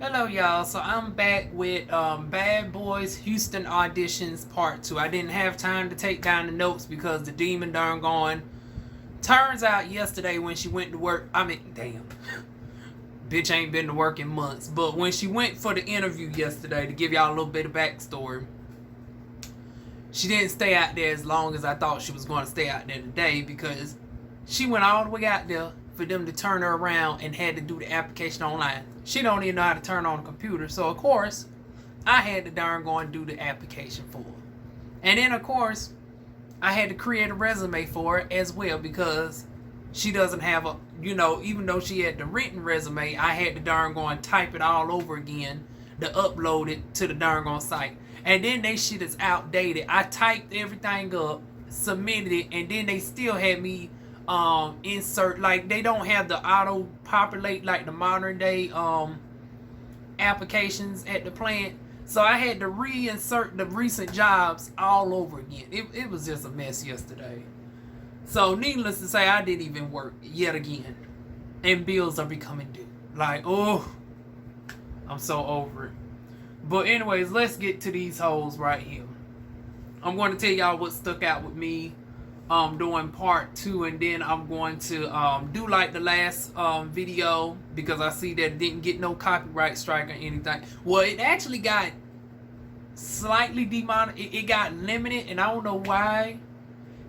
Hello y'all, so I'm back with Bad Boys Houston Auditions Part 2. I didn't have time to take down the notes because the demon darn gone. Turns out yesterday when she went to work, damn, bitch ain't been to work in months, but when she went for the interview yesterday, to give y'all a little bit of backstory, she didn't stay out there as long as I thought she was going to stay out there today because she went all the way out there for them to turn her around and had to do the application online. She don't even know how to turn on a computer, so of course I had to darn go and do the application for her. And then of course I had to create a resume for her as well because she doesn't have a, even though she had the written resume, I had to darn go and type it all over again to upload it to the darn go site. And then they shit is outdated. I typed everything up, submitted it, and then they still had me insert, like they don't have the auto populate like the modern day applications at the plant, so I had to reinsert the recent jobs all over again. It was just a mess yesterday. So needless to say, I didn't even work yet again, and bills are becoming due. Like, oh, I'm so over it. But anyways, let's get to these hoes right here. I'm going to tell y'all what stuck out with me doing part 2, and then I'm going to do like the last video because I see that it didn't get no copyright strike or anything. Well, it actually got slightly demonetized. It got limited, and I don't know why.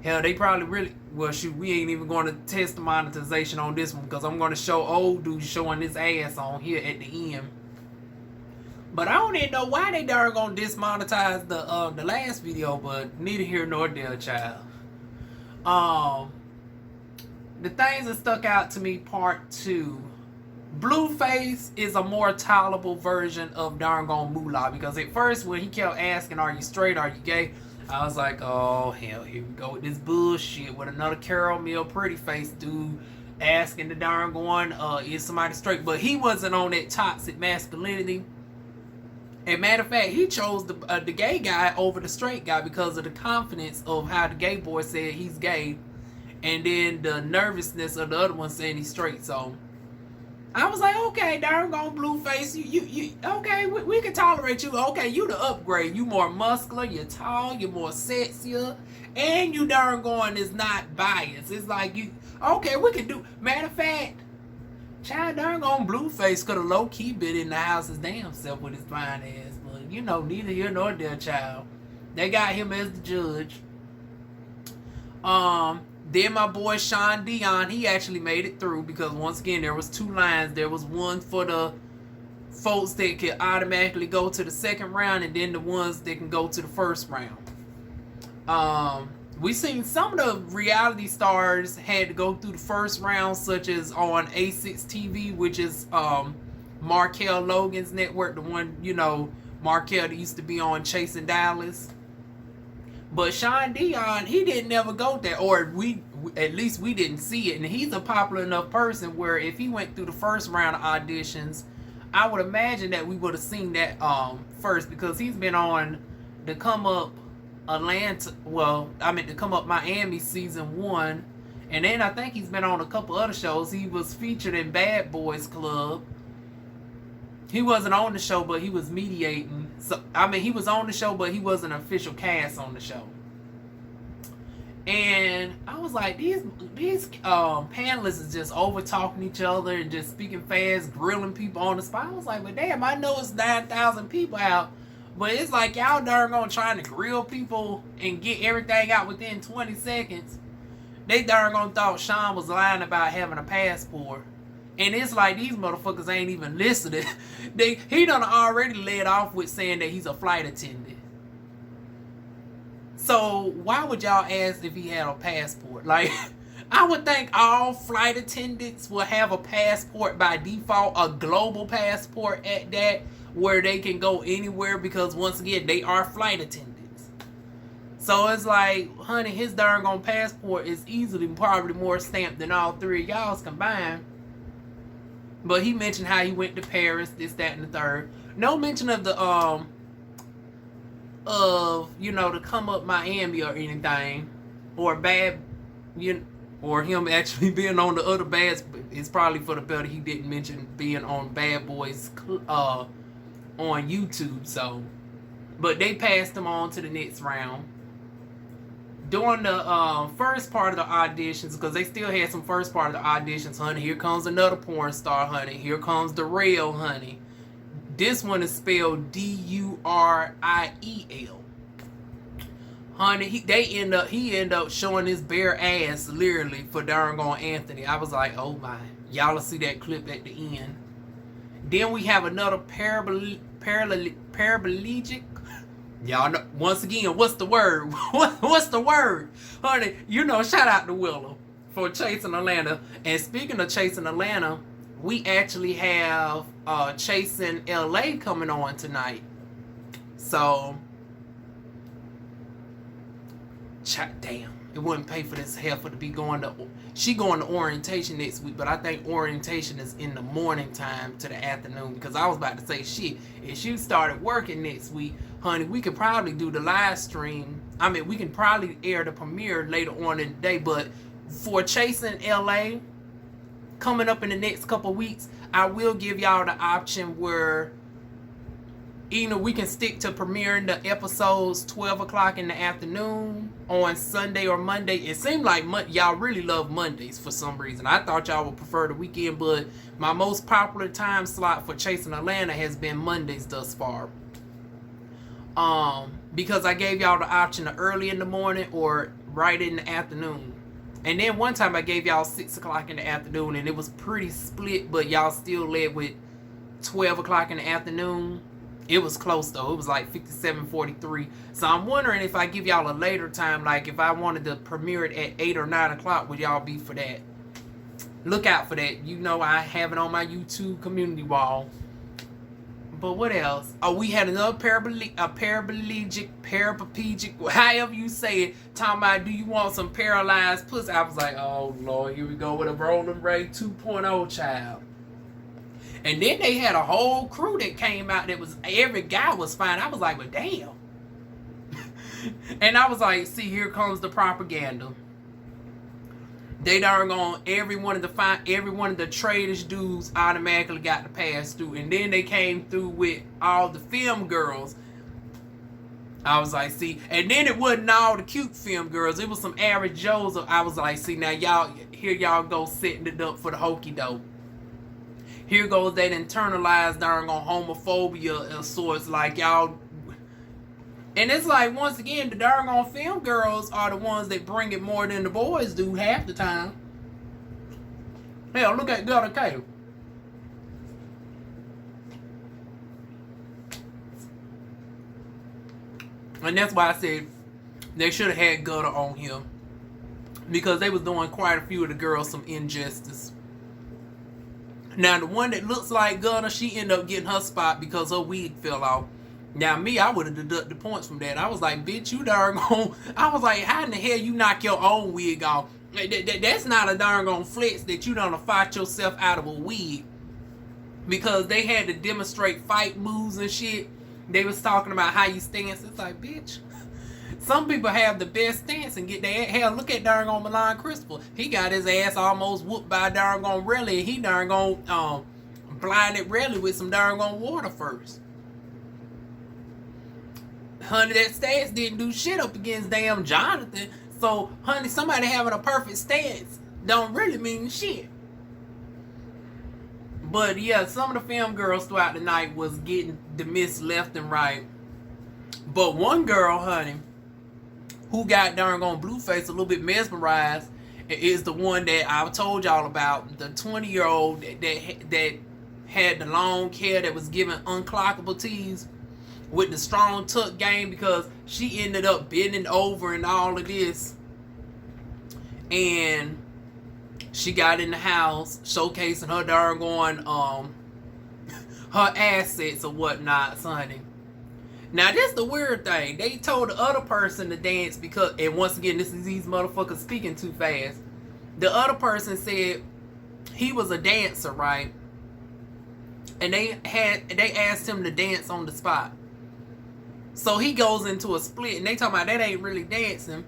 Hell, they probably really, well shoot, we ain't even going to test the monetization on this one because I'm going to show old dude showing his ass on here at the end. But I don't even know why they darn gonna dismonetize the last video, but neither here nor there, child. The things that stuck out to me, part 2. Blueface is a more tolerable version of darn gone Moolah, because at first when he kept asking, are you straight, are you gay, I was like, oh hell, here we go with this bullshit with another caramel pretty face dude asking the darn going, is somebody straight? But he wasn't on that toxic masculinity. And matter of fact, he chose the gay guy over the straight guy because of the confidence of how the gay boy said he's gay, and then the nervousness of the other one saying he's straight. So I was like, okay, darn gone Blueface, you okay, we can tolerate you. Okay, you the upgrade. You more muscular, you're tall, you're more sexier, and you darn gone is not biased. It's like you, okay, we can do. Matter of fact, child, darn gone Blueface could have low-key been in the house his damn self with his fine ass. But, neither here nor there, child. They got him as the judge. Then my boy Sean Dion, he actually made it through because, once again, there was 2 lines. There was one for the folks that could automatically go to the second round, and then the ones that can go to the first round. We seen some of the reality stars had to go through the first round, such as on A6 TV, which is Markel Logan's network, the one, Markel that used to be on Chasing Dallas. But Sean Dion, he didn't ever go there, or at least we didn't see it. And he's a popular enough person where if he went through the first round of auditions, I would imagine that we would have seen that first, because he's been on the Come Up Atlanta, to Come Up Miami season 1, and then I think he's been on a couple other shows. He was featured in Bad Boys Club. He wasn't on the show, but he was mediating. So he was on the show, but he wasn't an official cast on the show. And I was like, these panelists is just over talking each other and just speaking fast, grilling people on the spot. I was like, but damn, I know it's 9,000 people out. But it's like y'all darn gonna trying to grill people and get everything out within 20 seconds. They darn gonna thought Sean was lying about having a passport. And it's like these motherfuckers ain't even listening. He done already led off with saying that he's a flight attendant. So why would y'all ask if he had a passport? Like, I would think all flight attendants will have a passport by default, a global passport at that, where they can go anywhere because, once again, they are flight attendants. So it's like, honey, his darn gone passport is easily probably more stamped than all 3 of y'all's combined. But he mentioned how he went to Paris, this, that, and the third. No mention of the to Come Up Miami or anything, or bad, or him actually being on the other Bad. It's probably for the better he didn't mention being on Bad Boys on YouTube. So, but they passed him on to the next round. During the first part of the auditions, because they still had some first part of the auditions, honey. Here comes another porn star, honey. Here comes the real, honey. This one is spelled Duriel. Honey, he ended up showing his bare ass literally for darn on Anthony. I was like, oh my. Y'all will see that clip at the end. Then we have another paraplegic. Y'all know, once again, what's the word? What's the word? Honey, you know, shout out to Willow for Chasing Atlanta. And speaking of Chasing Atlanta, we actually have Chasing LA coming on tonight. So, damn, it wouldn't pay for this heifer to be going to. She going to orientation next week, but I think orientation is in the morning time to the afternoon. Because I was about to say, shit, if she started working next week, honey, we could probably do the live stream. I mean, we can probably air the premiere later on in the day. But for Chasing LA, coming up in the next couple weeks, I will give y'all the option where either we can stick to premiering the episodes 12 o'clock in the afternoon on Sunday or Monday. It seemed like y'all really love Mondays for some reason. I thought y'all would prefer the weekend, but my most popular time slot for Chasing Atlanta has been Mondays thus far. Because I gave y'all the option of early in the morning or right in the afternoon. And then one time I gave y'all 6 o'clock in the afternoon, and it was pretty split, but y'all still led with 12 o'clock in the afternoon. It was close though. It was like 57-43. So I'm wondering if I give y'all a later time, like if I wanted to premiere it at 8 or 9 o'clock, would y'all be for that? Look out for that. You know I have it on my YouTube community wall. But what else? Oh, we had another paraplegic, however you say it, talking about, do you want some paralyzed pussy? I was like, oh Lord, here we go with a Rolling Ray 2.0 child. And then they had a whole crew that came out that was, every guy was fine. I was like, but damn. And I was like, see, here comes the propaganda. They darn gone, every one of the tradish dudes automatically got to pass through. And then they came through with all the film girls. I was like, see, and then it wasn't all the cute film girls. It was some average Joes. I was like, see, now y'all, here y'all go setting it up for the hokey doke. Here goes that internalized darn on homophobia of sorts, like y'all. And it's like, once again, the darn on film girls are the ones that bring it more than the boys do half the time. Hell, look at Gutter K. And that's why I said they should have had Gutter on here, because they was doing quite a few of the girls some injustice. Now, the one that looks like Gunna, she ended up getting her spot because her wig fell off. Now, me, I would have deducted points from that. I was like, bitch, you darn gone. I was like, how in the hell you knock your own wig off? That's not a darn gone flex that you done fight yourself out of a wig. Because they had to demonstrate fight moves and shit. They was talking about how you stance. It's like, bitch. Some people have the best stance and get their hell. Look at darn on Milan Crystal. He got his ass almost whooped by darn on Relly. And he darn on blinded Relly with some darn on water first. Honey, that stance didn't do shit up against damn Jonathan. So, honey, somebody having a perfect stance don't really mean shit. But yeah, some of the film girls throughout the night was getting dismissed left and right. But one girl, honey, who got darn on Blueface a little bit mesmerized, is the one that I told y'all about, the 20-year-old that had the long hair that was giving unclockable tees with the strong tuck game, because she ended up bending over and all of this. And she got in the house showcasing her darn going her assets or whatnot, honey. Now, this the weird thing. They told the other person to dance because, and once again, this is these motherfuckers speaking too fast. The other person said he was a dancer, right? And they asked him to dance on the spot. So he goes into a split, and they talking about that ain't really dancing.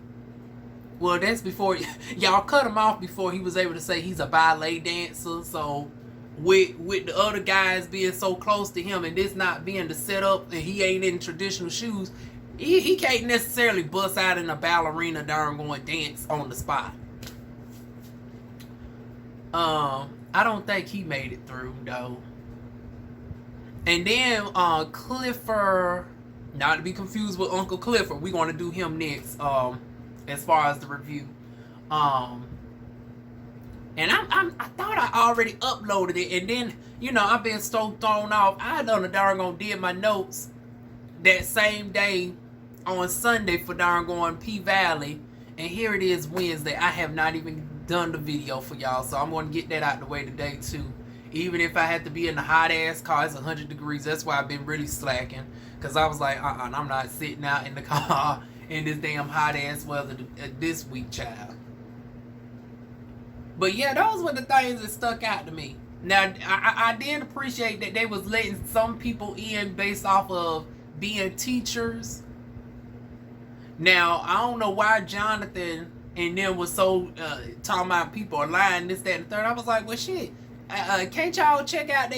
Well, that's before y'all cut him off before he was able to say he's a ballet dancer. So with the other guys being so close to him and this not being the setup and he ain't in traditional shoes, he can't necessarily bust out in a ballerina darn going dance on the spot. I don't think he made it through though. And then Clifford, not to be confused with Uncle Clifford, we're gonna do him next. As far as the review, and I thought I already uploaded it, and then I've been so thrown off. I done a darn did my notes that same day on Sunday for darn going P Valley, and here it is Wednesday. I have not even done the video for y'all, so I'm going to get that out the way today too. Even if I had to be in the hot ass car, it's 100 degrees. That's why I've been really slacking, because I was like, I'm not sitting out in the car in this damn hot ass weather this week, child. But yeah, those were the things that stuck out to me. Now, I did appreciate that they was letting some people in based off of being teachers. Now, I don't know why Jonathan and them was so talking about people are lying, this, that, and the third. I was like, well, shit, can't y'all check out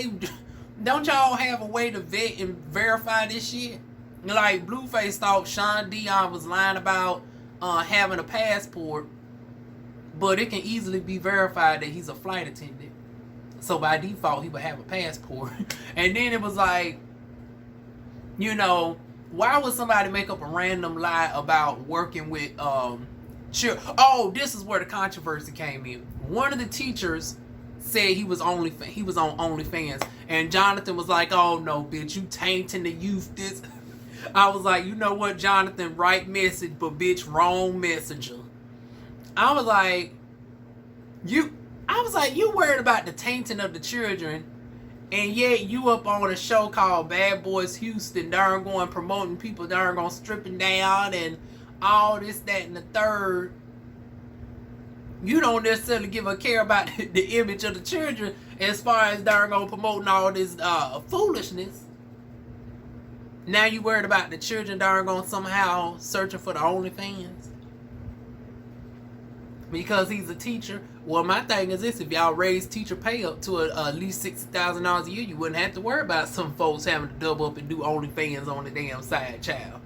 don't y'all have a way to vet and verify this shit? Like, Blueface thought Sean Dion was lying about having a passport, but it can easily be verified that he's a flight attendant. So by default, he would have a passport. And then it was like, why would somebody make up a random lie about working with Oh, this is where the controversy came in. One of the teachers said he was on OnlyFans, and Jonathan was like, "Oh no, bitch, you tainting the youth." This. I was like, you know what, Jonathan, right message, but bitch, wrong messenger. I was like, you worried about the tainting of the children, and yet you up on a show called Bad Boys Houston, darn going promoting people darn going stripping down and all this, that, and the third. You don't necessarily give a care about the image of the children as far as darn going promoting all this foolishness. Now you worried about the children darn going somehow searching for the OnlyFans because he's a teacher. Well, my thing is this: if y'all raise teacher pay up to at least $60,000 a year, you wouldn't have to worry about some folks having to double up and do OnlyFans on the damn side, child.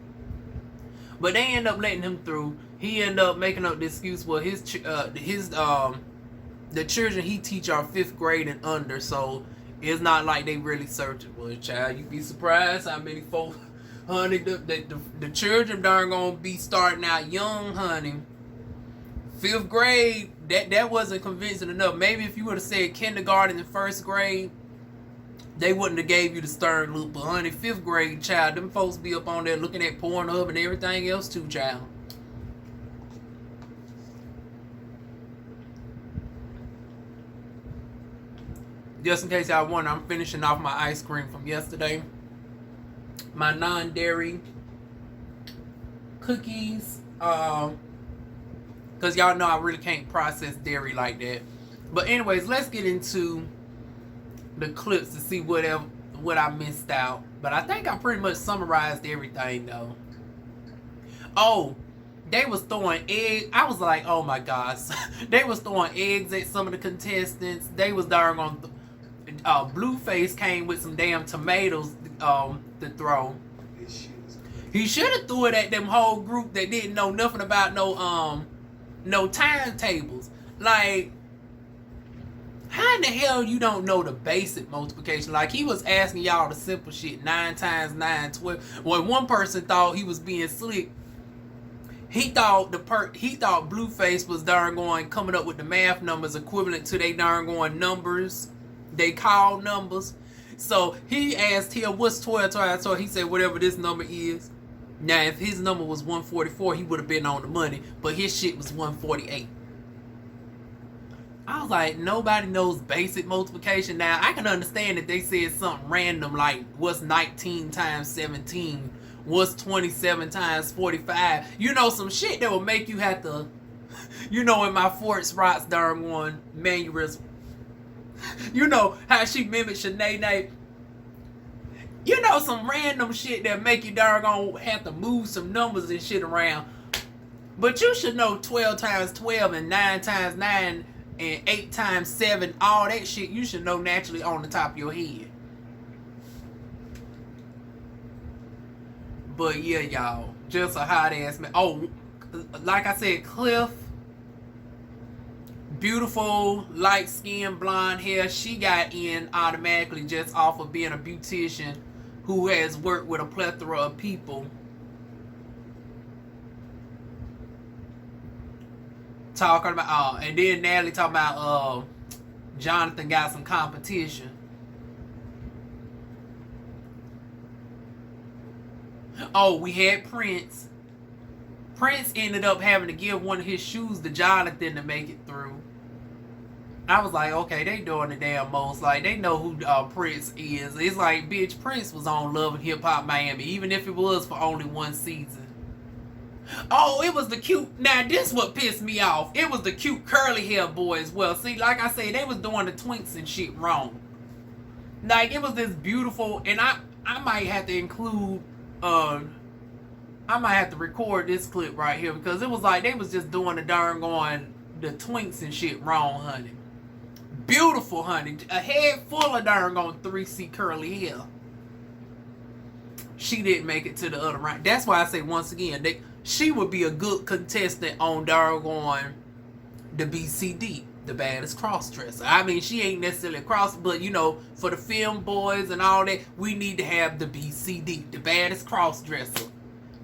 But they end up letting him through. He end up making up the excuse. Well, the children he teach are 5th grade and under, so it's not like they really searching. Well, child, you'd be surprised how many folks, honey, the children darn gonna be starting out young, honey. 5th grade, that wasn't convincing enough. Maybe if you would have said kindergarten and 1st grade, they wouldn't have gave you the stern look. But honey, 5th grade, child, them folks be up on there looking at Pornhub and everything else too, child. Just in case y'all wonder, I'm finishing off my ice cream from yesterday. My non-dairy cookies. Because y'all know I really can't process dairy like that. But anyways, let's get into the clips to see what I missed out. But I think I pretty much summarized everything though. Oh, they was throwing eggs. I was like, oh my gosh. They was throwing eggs at some of the contestants. They was darn on Blueface came with some damn tomatoes to throw. He should have threw it at them whole group that didn't know nothing about no timetables. Like, how in the hell you don't know the basic multiplication? Like, he was asking y'all the simple shit. 9 times 9, 12. When one person thought he was being slick, he thought Blueface was darn going coming up with the math numbers equivalent to they darn going numbers. They call numbers. So he asked him, what's 12 times 12? He said, whatever this number is. Now, if his number was 144, he would have been on the money. But his shit was 148. I was like, nobody knows basic multiplication. Now, I can understand if they said something random like, what's 19 times 17? What's 27 times 45? You know, some shit that will make you have to, in my Fort Rots darn one mannerism. You know how she mimicked Shanae. Some random shit that make you darn gonna have to move some numbers and shit around. But you should know 12 times 12 and 9 times 9 and 8 times 7, all that shit you should know naturally on the top of your head. But yeah, y'all, just a hot ass man. Oh, like I said, Cliff, beautiful light skin, blonde hair. She got in automatically just off of being a beautician who has worked with a plethora of people. Talking about, and then Natalie talking about Jonathan got some competition. Oh, we had Prince. Prince ended up having to give one of his shoes to Jonathan to make it through. I was like, okay, they doing the damn most. Like, they know who Prince is. It's like, bitch, Prince was on Love and Hip Hop Miami, even if it was for only one season. Oh, it was the cute. Now, this what pissed me off. It was the cute curly hair boy as well. See, like I said, they was doing the twinks and shit wrong. Like, it was this beautiful, and I might have to include, I might have to record this clip right here, because it was like they was just doing the darn going, the twinks and shit wrong, honey. Beautiful, honey. A head full of darn on 3C curly hair. She didn't make it to the other round. That's why I say, once again, she would be a good contestant on darn the BCD, the baddest crossdresser. I mean, she ain't necessarily cross, but you know, for the film boys and all that, we need to have the BCD, the baddest crossdresser.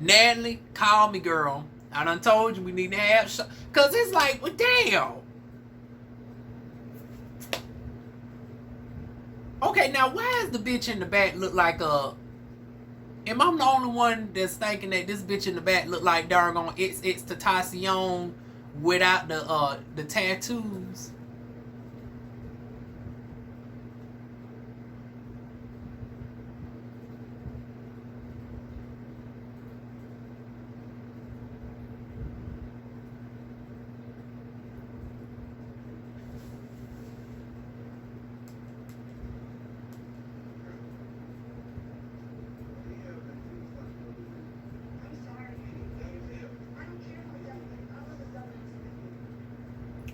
Natalie, call me, girl. I done told you we need to have, cause it's like, well, damn. Okay, now why is the bitch in the back look like a? Am I the only one that's thinking that this bitch in the back look like darn it's Tentacion without the tattoos?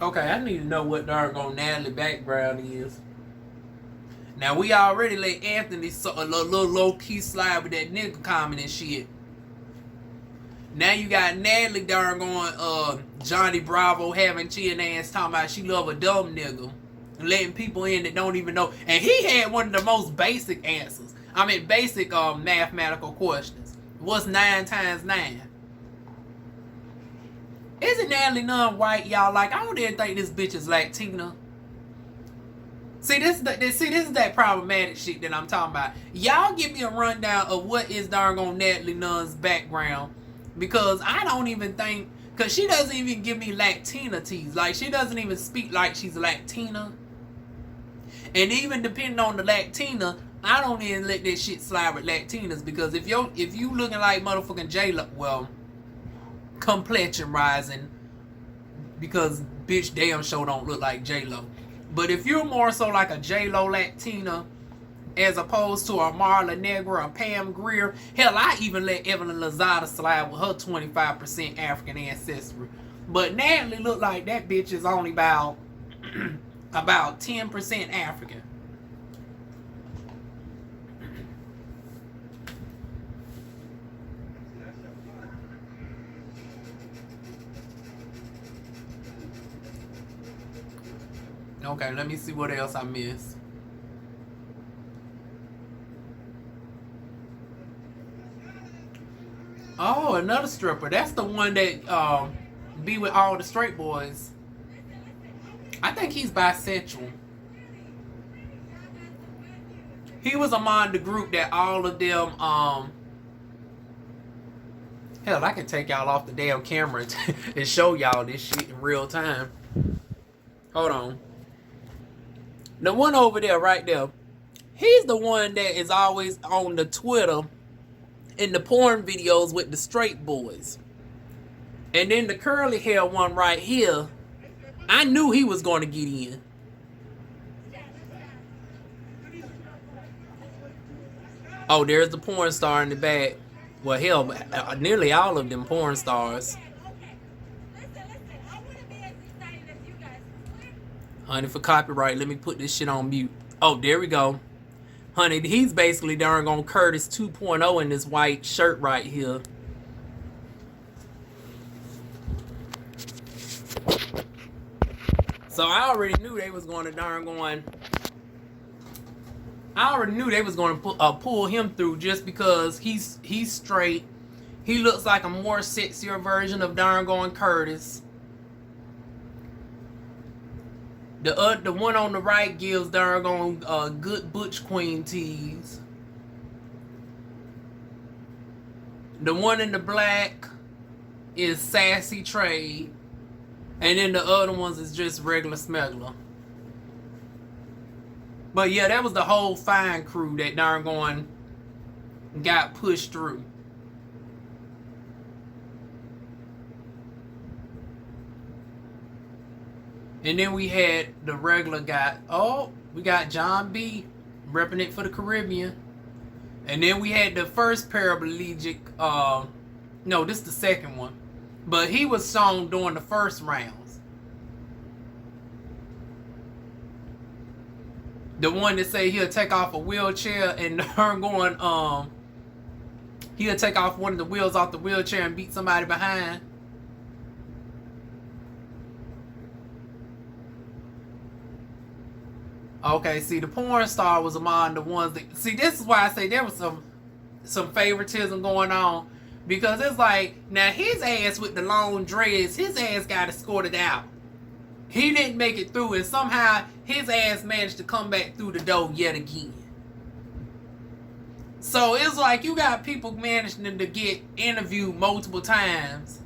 Okay, I need to know what darn Natalie background is. Now, we already let Anthony a little low-key slide with that nigga comment and shit. Now you got Natalie darn Johnny Bravo having chin ass talking about she love a dumb nigga. And letting people in that don't even know. And he had one of the most basic answers. I mean, basic mathematical questions. What's 9 times 9? Isn't Natalie Nunn white, y'all? Like, I don't even think this bitch is Latina. See, this is that problematic shit that I'm talking about. Y'all give me a rundown of what is darn Natalie Nunn's background. Because I don't even think, because she doesn't even give me Latina tease. Like, she doesn't even speak like she's Latina. And even depending on the Latina, I don't even let that shit slide with Latinas. Because if you looking like motherfucking J-Lo, well, complexion rising, because bitch damn sure don't look like J-Lo. But if you're more so like a J-Lo Latina as opposed to a Marla Negra or Pam Grier, hell, I even let Evelyn Lozada slide with her 25% African ancestry. But Natalie look like that bitch is only about 10% African. Okay, let me see what else I missed. Oh, another stripper. That's the one that be with all the straight boys. I think he's bisexual. He was among the group that all of them hell, I can take y'all off the damn camera and show y'all this shit in real time. Hold on. The one over there, right there, he's the one that is always on the Twitter in the porn videos with the straight boys. And then the curly hair one right here, I knew he was going to get in. Oh, there's the porn star in the back. Well, hell, nearly all of them porn stars. Honey, for copyright, let me put this shit on mute. Oh, there we go. Honey, he's basically darn on Curtis 2.0 in this white shirt right here. So I already knew they was going to pull him through just because he's straight. He looks like a more sexier version of darn going Curtis. The one on the right gives darn going good butch queen tease. The one in the black is sassy trade. And then the other ones is just regular smuggler. But yeah, that was the whole fine crew that darn going got pushed through. And then we had the regular guy. Oh, we got John B. repping it for the Caribbean. And then we had the first paraplegic. No, this is the second one. But he was shown during the first rounds. The one that say he'll take off a wheelchair and her going, he'll take off one of the wheels off the wheelchair and beat somebody behind. Okay, see, the porn star was among the ones that... See, this is why I say there was some favoritism going on. Because it's like, now his ass with the long dreads, his ass got escorted out. He didn't make it through, and somehow his ass managed to come back through the door yet again. So it's like you got people managing to get interviewed multiple times,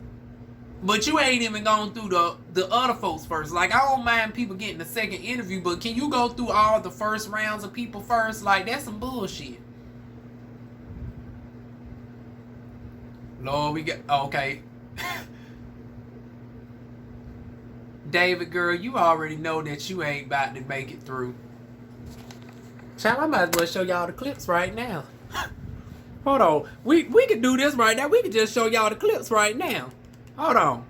but you ain't even gone through the other folks first. Like, I don't mind people getting a second interview, but can you go through all the first rounds of people first? Like, that's some bullshit. Lord, we got... Okay. David, girl, you already know that you ain't about to make it through. Child, I might as well show y'all the clips right now. Hold on. We can do this right now. We can just show y'all the clips right now. Hold on.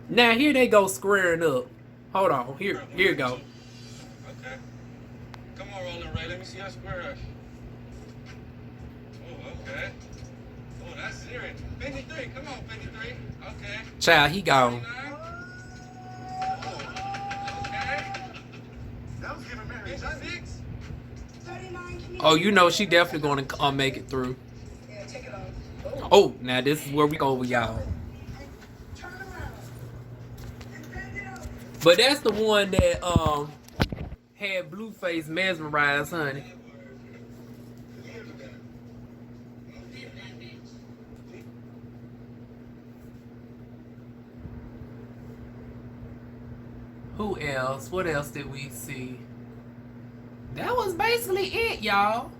Now, here they go squaring up. Hold on. Here you go. Okay. Come on, Rolling Ray. Let me see how square up. Oh, okay. Oh, that's serious. 53. Come on, 53. Okay. Child, he gone. 29. That was giving Mary 56. 39. Oh, you know she definitely going to make it through. Yeah, take it off. Oh, now this is where we go with y'all. Turn around. And bend it over. But that's the one that had Blueface mesmerized, honey. Who else? What else did we see? That was basically it, y'all.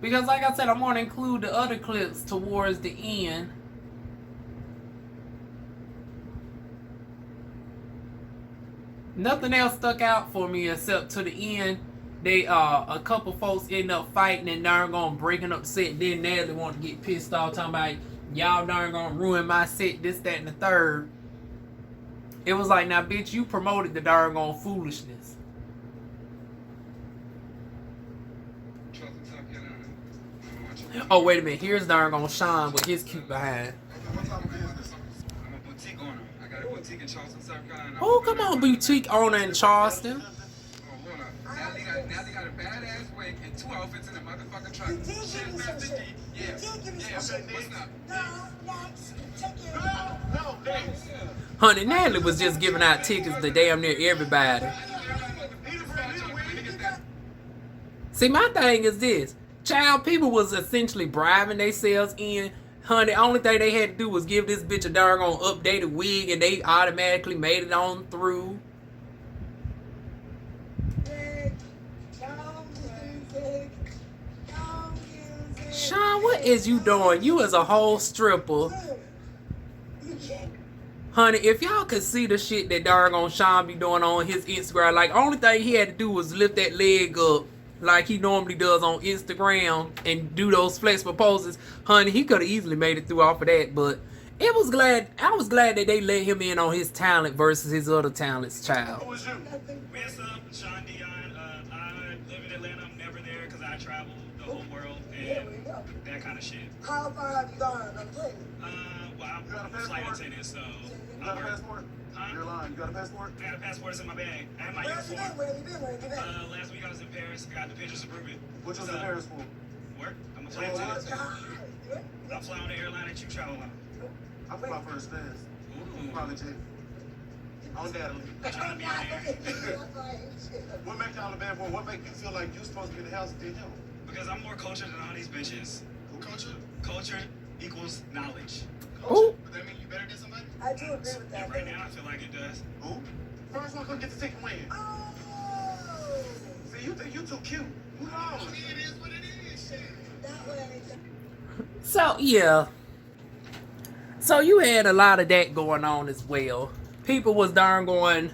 Because like I said, I'm going to include the other clips towards the end. Nothing else stuck out for me except to the end. They a couple folks end up fighting and darn gonna breaking up the set. Then Natalie want to get pissed off, talking about y'all darn gonna ruin my set, this, that, and the third. It was like, now bitch, you promoted the darn gone foolishness. Oh wait a minute, here's darn gone Sean with his cute behind. I'm a boutique owner. I got a boutique in Charleston, South Carolina. Oh, come on, boutique owner in Charleston. Oh, hold up. Now they got a badass wig and 2 outfits in the motherfucking truck. You did give me some shit. Yeah. You did give me Yeah, some shit. what's up? No, next. Take it. No, thanks. Honey, Natalie was just giving out tickets to damn near everybody. See, my thing is this. Child, people was essentially bribing themselves in. Honey, the only thing they had to do was give this bitch a doggone updated wig and they automatically made it on through. Sean, what is you doing? You as a whole stripper. Honey, if y'all could see the shit that doggone Sean be doing on his Instagram, like, only thing he had to do was lift that leg up like he normally does on Instagram and do those flexible poses. Honey, he could have easily made it through off of that, but I was glad that they let him in on his talent versus his other talents, child. Who was you? What's up, Sean Dion? I live in Atlanta. I'm never there because I travel the whole world and that kind of shit. How far have you gone? I'm playing. Well, I'm You got a a flight passport? attendant, so You I got a work. passport? Huh? You're lying. You got a passport? I got a passport. It's in my bag. I have my Where have you been? uniform. Where have you been? Where have you been? Last week I was in Paris. I got the pictures to prove it. What was What's in up? Paris for? Work. I'm a flight Oh, attendant. God. I fly on the airline that you travel on. I flew out first class. Ooh. Private jet. On Natalie. I'm trying to be in there. What make y'all a bad boy? What make you feel like you supposed to be in the house than him? Because I'm more cultured than all these bitches. Who culture? Culture equals knowledge. Ooh. But that mean you better than somebody? I do agree with that. And right now I feel like it does. Who? First one come get the ticket win. Oh. See, you think you too cute. Move on. It is what it is. That way. So yeah. So you had a lot of that going on as well. People was darn going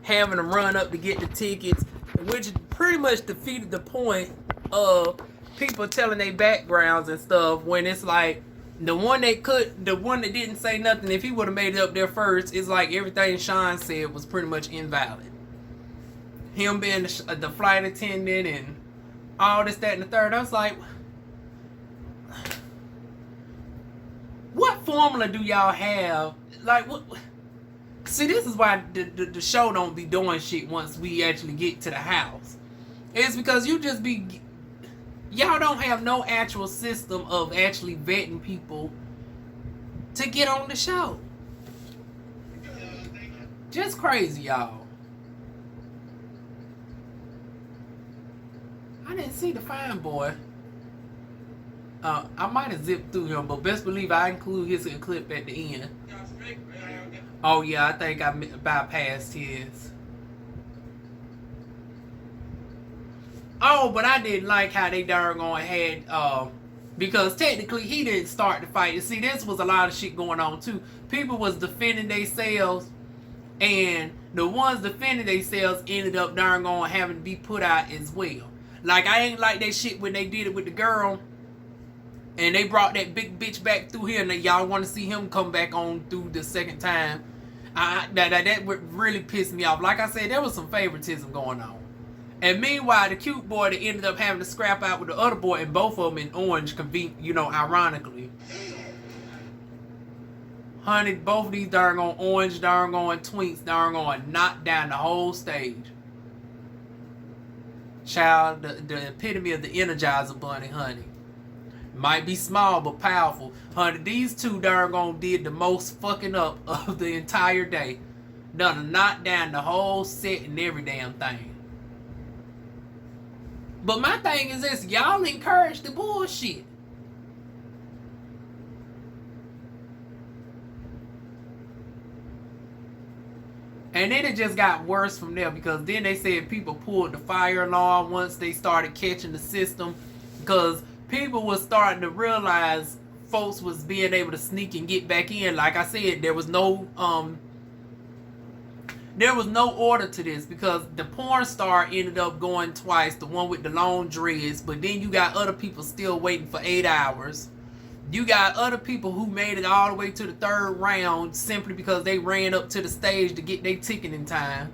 having to run up to get the tickets, which pretty much defeated the point of people telling their backgrounds and stuff when it's like the one that didn't say nothing, if he would have made it up there first, it's like everything Sean said was pretty much invalid. Him being the flight attendant and all this, that, and the third. I was like, what formula do y'all have? Like, what? See, this is why the show don't be doing shit once we actually get to the house. It's because y'all don't have no actual system of actually vetting people to get on the show. Just crazy, y'all. I didn't see the fine boy. I might have zipped through him, but best believe I include his clip at the end. Oh yeah, I think I bypassed his. Oh, but I didn't like how they darn going had because technically he didn't start the fight. You see, this was a lot of shit going on too. People was defending themselves, and the ones defending themselves ended up darn going having to be put out as well. Like, I ain't like that shit when they did it with the girl. And they brought that big bitch back through here, and y'all want to see him come back on through the second time. That would really piss me off. Like I said, there was some favoritism going on. And meanwhile, the cute boy that ended up having to scrap out with the other boy, and both of them in orange, ironically. Honey, both of these darn on orange, darn on twinks, darn on knocked down the whole stage. Child, the epitome of the Energizer Bunny, honey. Might be small but powerful. Honey, these two darn did the most fucking up of the entire day. Done knocked down the whole set and every damn thing. But my thing is this, y'all encourage the bullshit. And then it just got worse from there, because then they said people pulled the fire alarm once they started catching the system, because people was starting to realize folks was being able to sneak and get back in. Like I said, there was no order to this, because the porn star ended up going twice, the one with the long dreads, but then you got other people still waiting for 8 hours. You got other people who made it all the way to the third round simply because they ran up to the stage to get their ticket in time.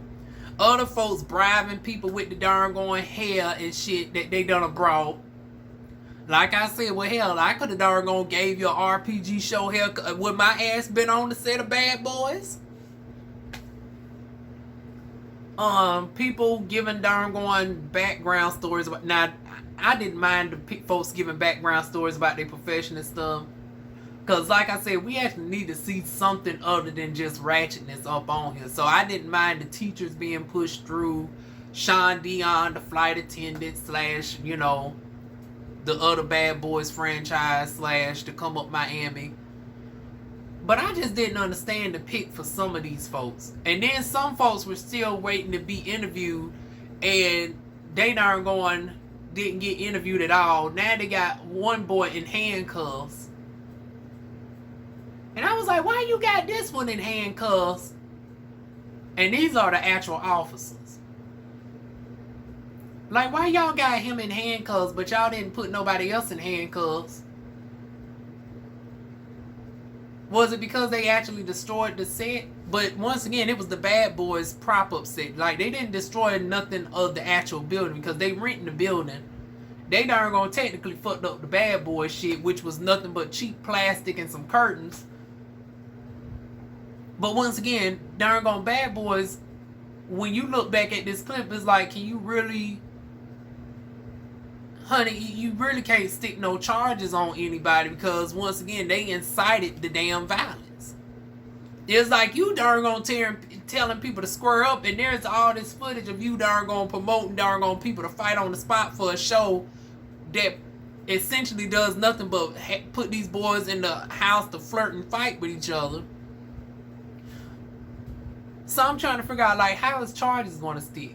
Other folks bribing people with the darn going hair and shit that they done brought. Like I said, well, hell, I could have darn gone gave you an RPG show haircut. Would my ass been on the set of Bad Boys? People giving darn going background stories about. Now, I didn't mind the folks giving background stories about their profession and stuff. Because, like I said, we actually need to see something other than just ratchetness up on here. So, I didn't mind the teachers being pushed through. Sean Dion, the flight attendant, / the other Bad Boys franchise / the Come Up Miami. But I just didn't understand the pick for some of these folks. And then some folks were still waiting to be interviewed, and they darn going didn't get interviewed at all. Now they got one boy in handcuffs. And I was like, why you got this one in handcuffs? And these are the actual officers. Like, why y'all got him in handcuffs, but y'all didn't put nobody else in handcuffs? Was it because they actually destroyed the set? But once again, it was the Bad Boys prop-up set. Like, they didn't destroy nothing of the actual building because they renting the building. They darn gonna technically fucked up the Bad Boys shit, which was nothing but cheap plastic and some curtains. But once again, darn gone Bad Boys, when you look back at this clip, it's like, can you really... Honey, you really can't stick no charges on anybody because, once again, they incited the damn violence. It's like you darn gonna telling people to square up, and there's all this footage of you darn gonna promoting darn gonna people to fight on the spot for a show that essentially does nothing but put these boys in the house to flirt and fight with each other. So I'm trying to figure out, like, how is charges gonna stick?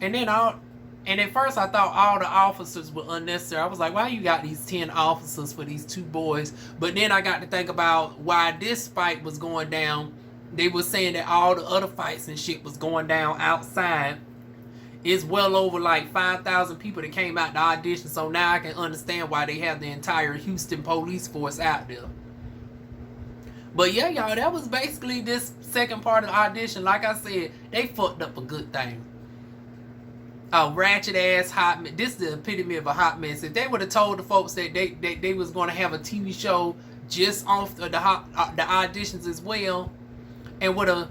And then at first I thought all the officers were unnecessary. I was like, why you got these 10 officers for these 2 boys? But then I got to think about why this fight was going down. They were saying that all the other fights and shit was going down outside. It's well over like 5,000 people that came out to audition. So now I can understand why they have the entire Houston police force out there. But yeah, y'all, that was basically this second part of the audition. Like I said, they fucked up a good thing. A ratchet ass hot mess. This is the epitome of a hot mess. If they would have told the folks that they was going to have a TV show just off the auditions as well, and would have,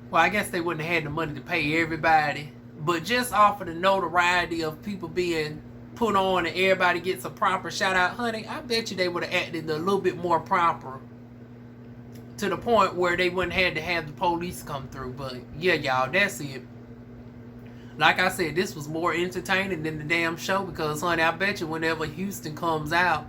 well, I guess they wouldn't have had the money to pay everybody, but just off of the notoriety of people being put on and everybody gets a proper shout out, honey, I bet you they would have acted a little bit more proper to the point where they wouldn't have to have the police come through. But yeah, y'all, that's it. Like I said, this was more entertaining than the damn show because, honey, I bet you whenever Houston comes out,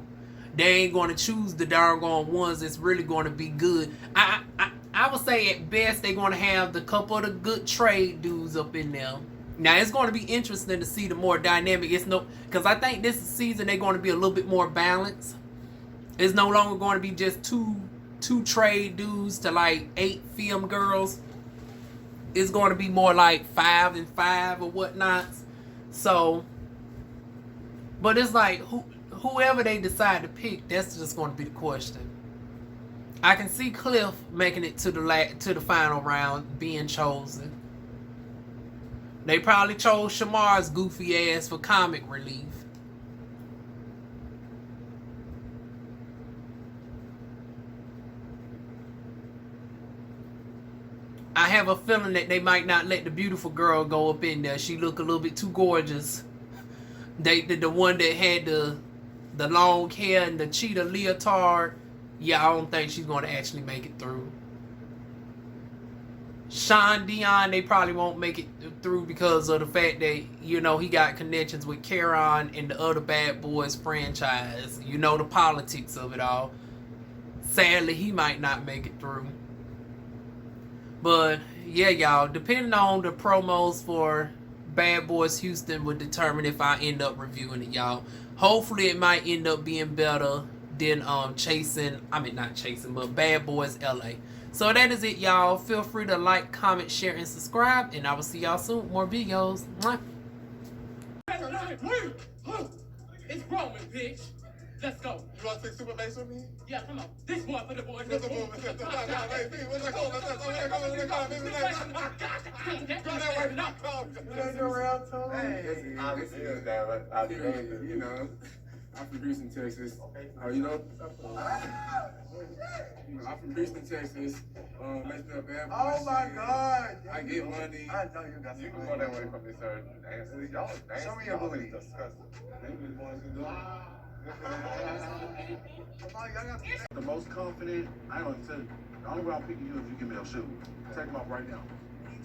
they ain't going to choose the doggone ones that's really going to be good. I would say at best they're going to have the couple of the good trade dudes up in there. Now, it's going to be interesting to see the more dynamic. Because I think this season they're going to be a little bit more balanced. It's no longer going to be just two trade dudes to like 8 film girls. It's going to be more like 5 and 5 or whatnot. So, but it's like whoever they decide to pick, that's just going to be the question. I can see Cliff making it to the final round, being chosen. They probably chose Shamar's goofy ass for comic relief. I have a feeling that they might not let the beautiful girl go up in there. She look a little bit too gorgeous. The one that had the long hair and the cheetah leotard. Yeah, I don't think she's going to actually make it through. Sean Dion, they probably won't make it through because of the fact that, you know, he got connections with Caron and the other Bad Boys franchise. You know, the politics of it all. Sadly, he might not make it through. But yeah, y'all, depending on the promos for Bad Boys Houston would determine if I end up reviewing it, y'all. Hopefully it might end up being better than not chasing, but Bad Boys LA. So that is it, y'all. Feel free to like, comment, share, and subscribe, and I will see y'all soon with more videos. Mwah. It's growing, bitch. Let's go. You want to take super bass with me? Yeah, come on. This one for the boys. Let's go. You know, I'm from Houston, Texas. You know, I'm from Houston, Texas. Makes me a bad boy. Oh my God! I get money. I know you got. You can go that way from this sir. Y'all nasty. Show me your booty. The most confident, I don't tell you. The only way I'm picking you is if you give me those shoes. Take them off right now.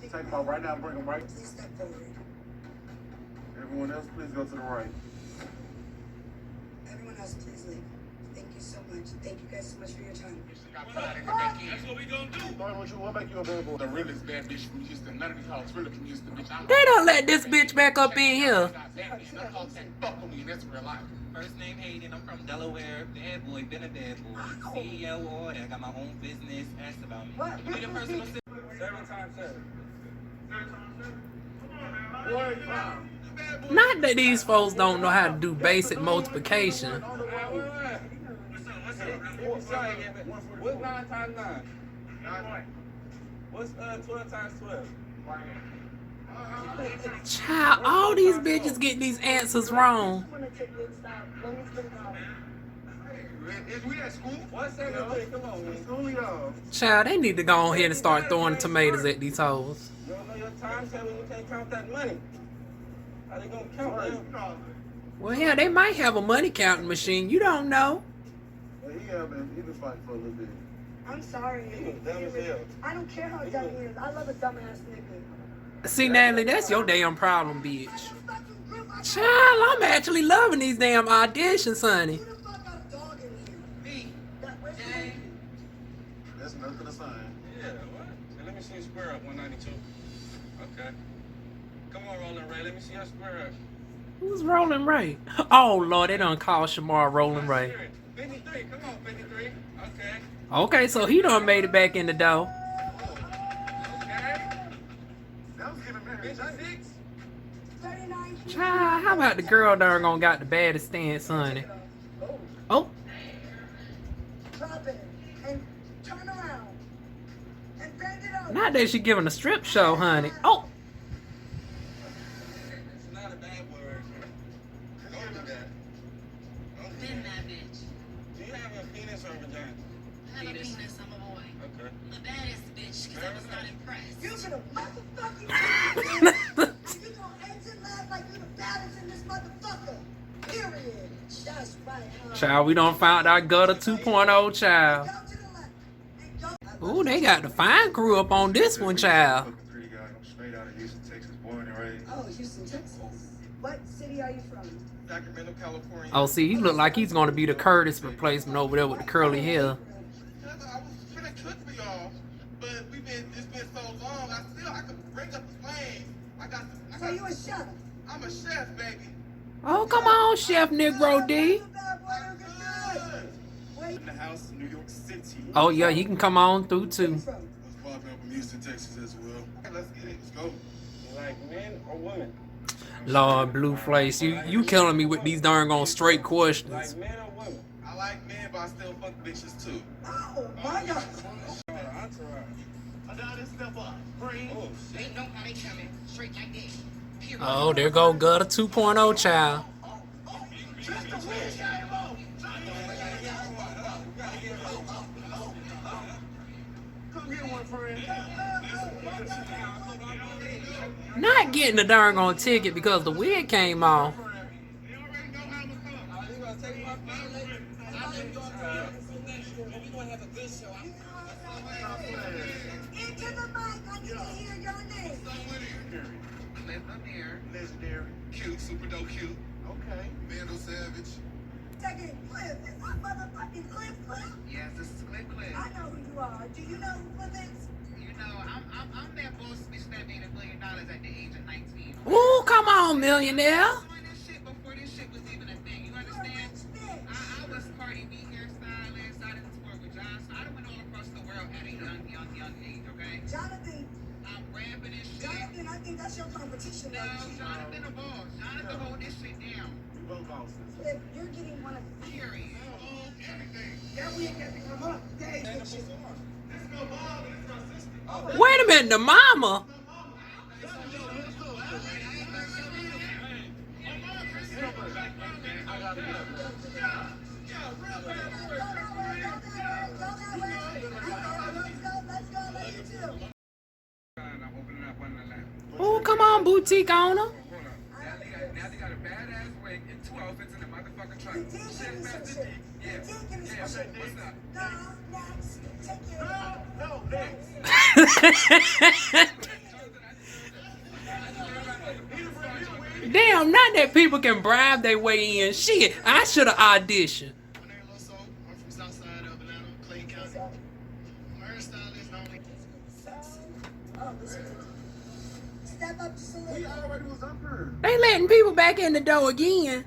Take them off right now and bring them right. Please step forward. Everyone else, please go to the right. Everyone else, please leave. Thank you so much. Thank you guys so much for your time. That's what we gonna do. What make you a bad boy? The realest bad bitch from Houston. None of these hoes really from Houston, bitch. They don't let this bitch back up in here. Fuck with me, and that's real life. First name Hayden, I'm from Delaware. Bad boy, been a bad boy. CEO order, I got my own business. Ask about me. What? Be the personal 7 times 7. 7 times 7? Come on, man. Boy, Not that these folks don't know how to do basic multiplication. What's 9 times 9? What's 12 times 12? Child, all these bitches get these answers wrong. Is we at school? What's 7? Come on, man. School, y'all. Child, they need to go ahead and start throwing tomatoes at these hoes. You don't know your time table, you can't count that money. How they gonna count, man? Well, yeah, they might have a money counting machine. You don't know. He been fighting for a little bit. I'm sorry. He was dumb as hell. I don't care how dumb he is. I love a dumbass nigga. See, Natalie, that's your damn problem, bitch. Child, I'm actually loving these damn auditions, honey. Who the fuck got a dog in here? Me. Where's the Dang. baby? That's nothing to sign. Yeah, what? Hey, let me see you square up 192. Okay. Come on, Rolling Ray. Let me see your square up. Who's Rolling Ray? Oh, Lord, they done called Shamar Rolling Ray. 53. Come on, 53. Okay. Okay, so he done made it back in the door. Okay. That was giving marriage. 56. 39. Child, how about the girl darn gonna got the baddest stance, honey? Oh, Drop it and turn around and bend it over. not that she giving a strip show, honey. Oh, It's not a bad word. Don't do that. Don't do Been that. that bitch. Do you have a penis or a vagina? I have a penis, I'm a boy. Okay. The baddest bitch, because I was not impressed. You should have motherfucking and you gonna exit laugh like you the baddest in this motherfucker. Period. That's right, huh? child, we done found our gutter 2.0, child. Go to the left and go. Ooh, they got the fine crew up on this one, child. Fucking pretty guy. I'm straight out of Houston, Texas, born and raised. Oh, Houston, Texas. What city are you from? Sacramento, California. Oh, see, he look like he's gonna be the Curtis replacement over there with the curly hair. I was finna cook for y'all, but it's been so long. I could bring up the flames. So you a chef? I'm a chef, baby. Oh, come on, Chef Negro D. Where you In the house in New York City. Oh, yeah, he can come on through, too. from? I was popping up in Houston, Texas as well. Okay, let's get it. Let's go. You like men or women? Lord, Blueface, you killing me with these darn on straight questions. Like men or women? I like men, but I still fuck bitches too. Oh my God. Entourage. I got this step up. Breathe. Oh, shit. Ain't nobody coming straight like this. Period. Oh, there go Gutter 2.0, child. Come get one, friend. Not getting the darn on ticket because the wig came off. You gonna take my family? I'm we gonna have a good show. Into the mic. I need to hear your name. Legendary. Cute, super dope cute. Okay. Vandal Savage. Second Cliff. Is that motherfucking Cliff? Yes, this is Cliff Cliff. I know who you are. Do you know who Cliff is? You know, I'm that boss bitch that made $1 million at the age of 19. Ooh, come on, millionaire. I was doing this shit before this shit was even a thing. You understand? I was Cardi B hairstylist. I didn't tour with John. So I done went all across the world at a young age, okay? Jonathan. I'm rapping and shit. Jonathan, I think that's your competition. No, Jonathan the boss. Jonathan hold this shit down. Both bosses. If you're getting one of Period. that we ain't got to come up. That ain't good shit. Wait a minute, the mama. Oh, come on, boutique owner. Now they got a badass wig and 2 outfits in the motherfucking truck. You did give me some shit. You did give me some shit. What's up? No, next. Take it. No, next. Damn, not that people can bribe their way in. Shit, I should have auditioned. My name is Loso. I'm from South Side of Atlanta, Clayton County. I'm a hairstylist. Only. Oh, this is step up to salute. We already was up here. They letting people back in the door again.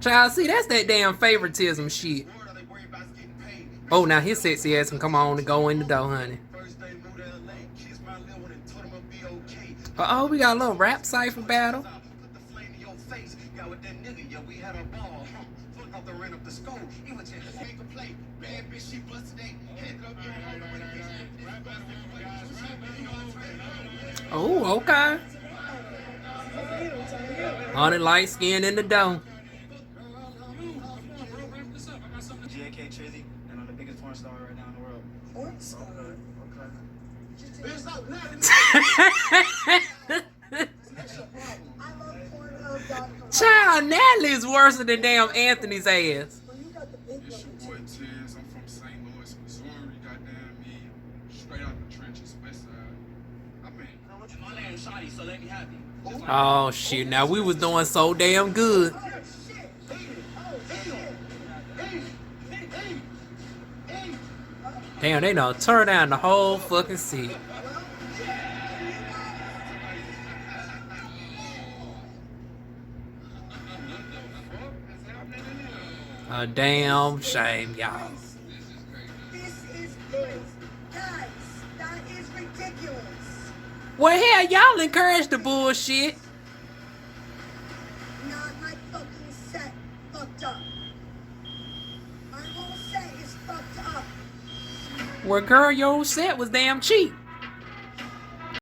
Child, see, that's that damn favoritism shit. Lord, are they worried about us getting paid? Oh, now his sexy ass can come on and go in the door, honey. First day moved to LA, kissed my little one and told him I'd be okay. Uh-oh, we got a little rap cipher battle. Put the flame in your face. Got with that nigga, yeah, we had a ball. Fuck off the rent up the skull. He was just make a play. Bad bitch, she busted eight. Head up your home with a bitch. Oh, okay. On it light skin in the dome. JK Trizzy, and I'm the biggest porn star right now in the world. Porn star. Bitch, stop laughing. I love Pornhub.com. Child, Natalie's worse than damn Anthony's ass. Well, you got the big It's your one, boy Tiz. I'm from St. Louis, Missouri. Goddamn me, straight out the trenches, West Side. I mean, My name's Shotty, so let me have you. Oh, shoot. Now, we was doing so damn good. Oh, shit. Oh, shit. Damn, they done turn down the whole fucking seat. A damn shame, y'all. This is crazy. Guys, that is ridiculous. Well, hell, y'all encourage the bullshit. Not my fucking set fucked up. My whole set is fucked up. Well, girl, your set was damn cheap.